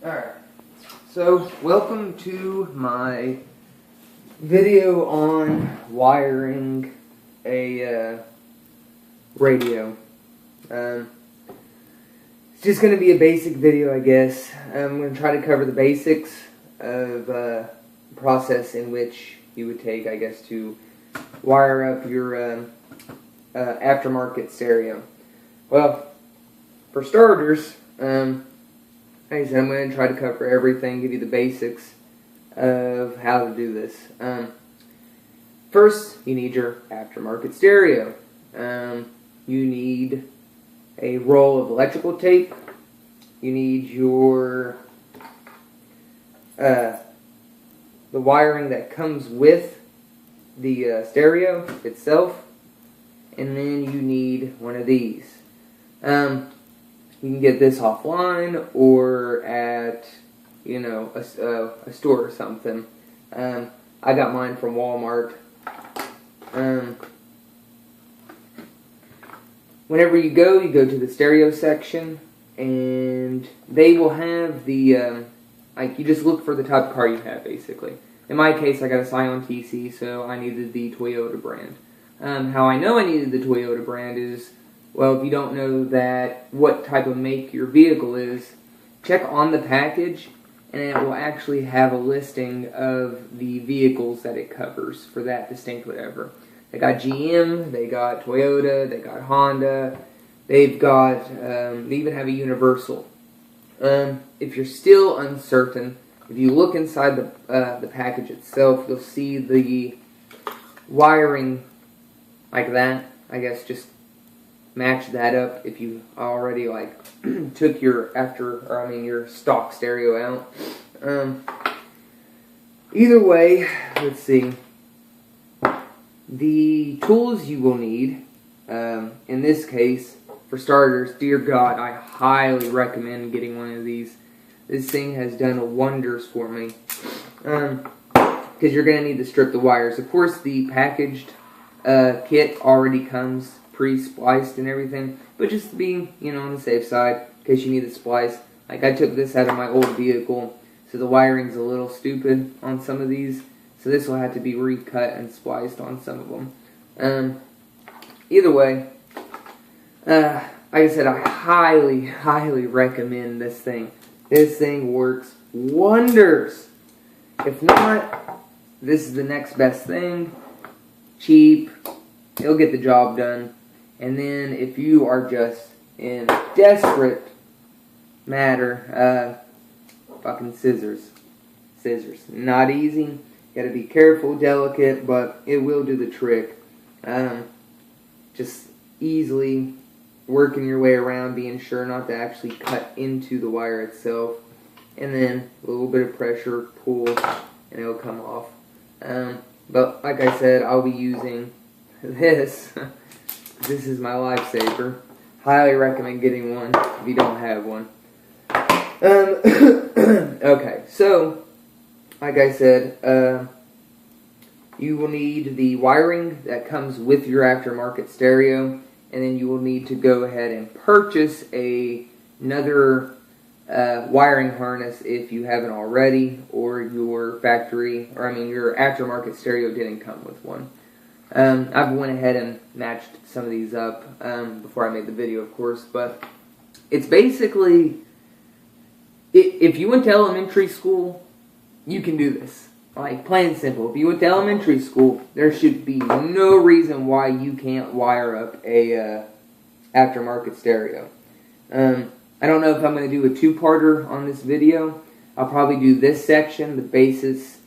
Alright, so welcome to my video on wiring a radio. It's just going to be a basic video, I guess. I'm going to try to cover the basics of the process in which you would take, I guess, to wire up your aftermarket stereo. Well, for starters, like I said, I'm going to try to cover everything, give you the basics of how to do this. First, you need your aftermarket stereo. You need a roll of electrical tape. You need your the wiring that comes with the stereo itself, and then you need one of these. You can get this offline or at, a store or something. I got mine from Walmart. Whenever you go to the stereo section, and they will have the, you just look for the type of car you have, basically. In my case, I got a Scion TC, so I needed the Toyota brand. How I know I needed the Toyota brand is, well, if you don't know what type of make your vehicle is, check on the package, and it will actually have a listing of the vehicles that it covers for that distinct whatever. They got GM, they got Toyota, they got Honda, they've got, they even have a Universal. If you're still uncertain, if you look inside the package itself, you'll see the wiring like that. I guess just match that up if you already took your stock stereo out. Either way, let's see. The tools you will need, in this case, for starters, dear God, I highly recommend getting one of these. This thing has done wonders for me. Because you're going to need to strip the wires. Of course, the packaged kit already comes pre-spliced and everything, but just to be, on the safe side, in case you need to splice. I took this out of my old vehicle, so the wiring's a little stupid on some of these, so this will have to be recut and spliced on some of them. Either way, like I said, I highly, highly recommend this thing. This thing works wonders. If not, this is the next best thing. Cheap, it'll get the job done. And then if you are just in desperate matter, fucking scissors. Scissors. Not easy. Gotta be careful, delicate, but it will do the trick. Just easily working your way around, being sure not to actually cut into the wire itself. And then a little bit of pressure, pull, and it'll come off. But like I said, I'll be using this. This is my lifesaver. Highly recommend getting one if you don't have one. Okay, so like I said, you will need the wiring that comes with your aftermarket stereo, and then you will need to go ahead and purchase another wiring harness if you haven't already, or your your aftermarket stereo didn't come with one. I've went ahead and matched some of these up before I made the video, of course, but it's basically, if you went to elementary school, you can do this. Plain and simple. If you went to elementary school, there should be no reason why you can't wire up a aftermarket stereo. I don't know if I'm going to do a two-parter on this video. I'll probably do this section, the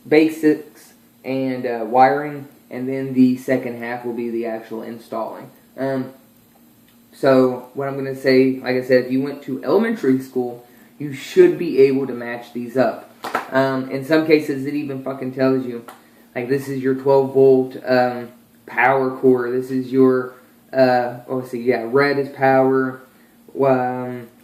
basics and wiring, and then the second half will be the actual installing. So what I'm going to say, like I said, if you went to elementary school, you should be able to match these up. In some cases, it even fucking tells you, this is your 12-volt power core. This is your, red is power.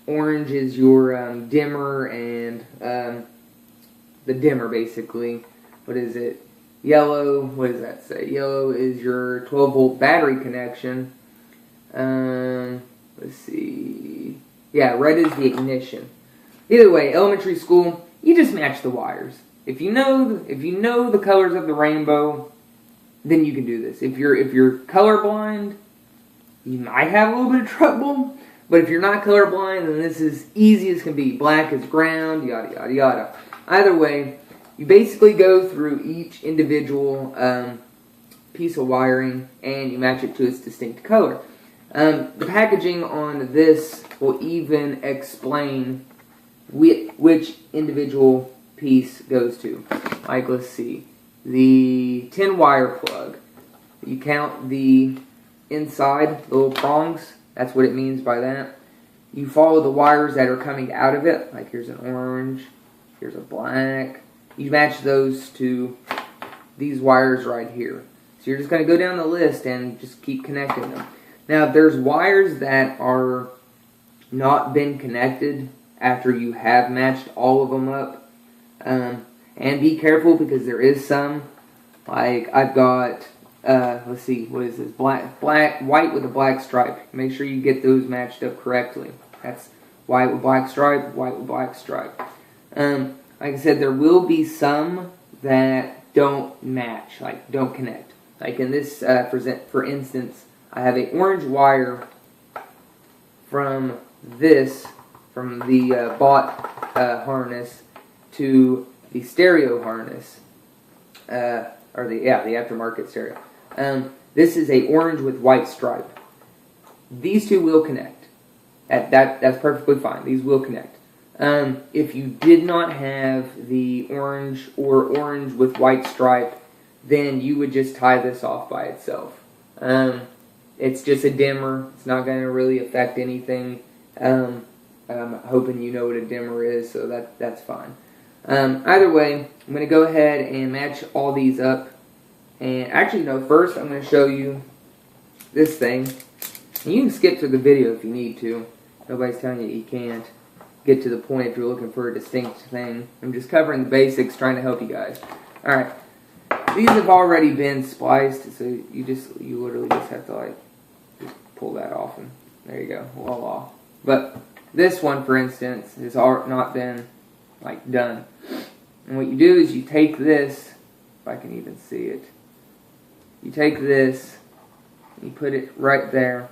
Orange is your dimmer, and the dimmer, basically. What is it? Yellow, what does that say? Yellow is your 12-volt battery connection. Let's see. Yeah, red is the ignition. Either way, elementary school, you just match the wires. If you know the colors of the rainbow, then you can do this. If you're colorblind, you might have a little bit of trouble. But if you're not colorblind, then this is easy as can be. Black is ground, yada yada yada. Either way, you basically go through each individual piece of wiring and you match it to its distinct color. The packaging on this will even explain which individual piece goes to. Like, let's see, the 10 wire plug. You count the inside, the little prongs. That's what it means by that. You follow the wires that are coming out of it. Like, here's an orange, here's a black. You match those to these wires right here. So you're just going to go down the list and just keep connecting them. Now, if there's wires that are not been connected after you have matched all of them up, and be careful because there is some, like I've got, let's see, what is this, white with a black stripe. Make sure you get those matched up correctly. That's white with black stripe, white with black stripe. Like I said, there will be some that don't match, like don't connect. Like in this, for instance, I have an orange wire from the bot harness to the stereo harness, or the aftermarket stereo. This is a orange with white stripe. These two will connect. That's perfectly fine. These will connect. If you did not have the orange or orange with white stripe, then you would just tie this off by itself. It's just a dimmer. It's not going to really affect anything. I'm hoping you know what a dimmer is, so that's fine. Either way, I'm going to go ahead and match all these up. And actually, no, first I'm going to show you this thing. And you can skip through the video if you need to. Nobody's telling you you can't get to the point if you're looking for a distinct thing. I'm just covering the basics, trying to help you guys. Alright, these have already been spliced, so you literally just have to like just pull that off, and there you go, voila. But this one, for instance, has not been like done. And what you do is you take this, if I can even see it, you take this, you put it right there.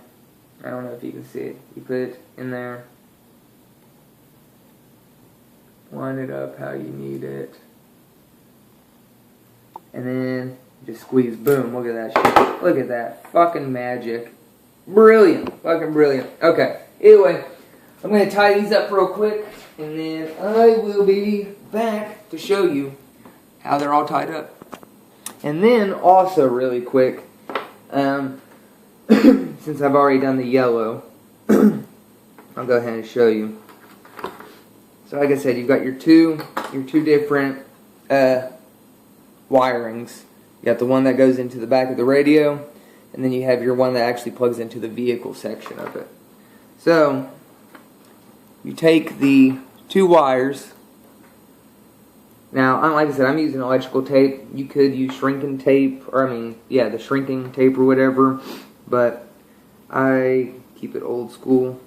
I don't know if you can see it. You put it in there. Line it up how you need it. And then just squeeze. Boom. Look at that shit. Look at that. Fucking magic. Brilliant. Fucking brilliant. Okay. Anyway, I'm going to tie these up real quick. And then I will be back to show you how they're all tied up. And then also really quick, since I've already done the yellow, I'll go ahead and show you. So like I said, you've got your two different wirings. You got the one that goes into the back of the radio, and then you have your one that actually plugs into the vehicle section of it. So you take the two wires. Now, like I said, I'm using electrical tape. You could use shrinking tape, or the shrinking tape or whatever, but I keep it old school.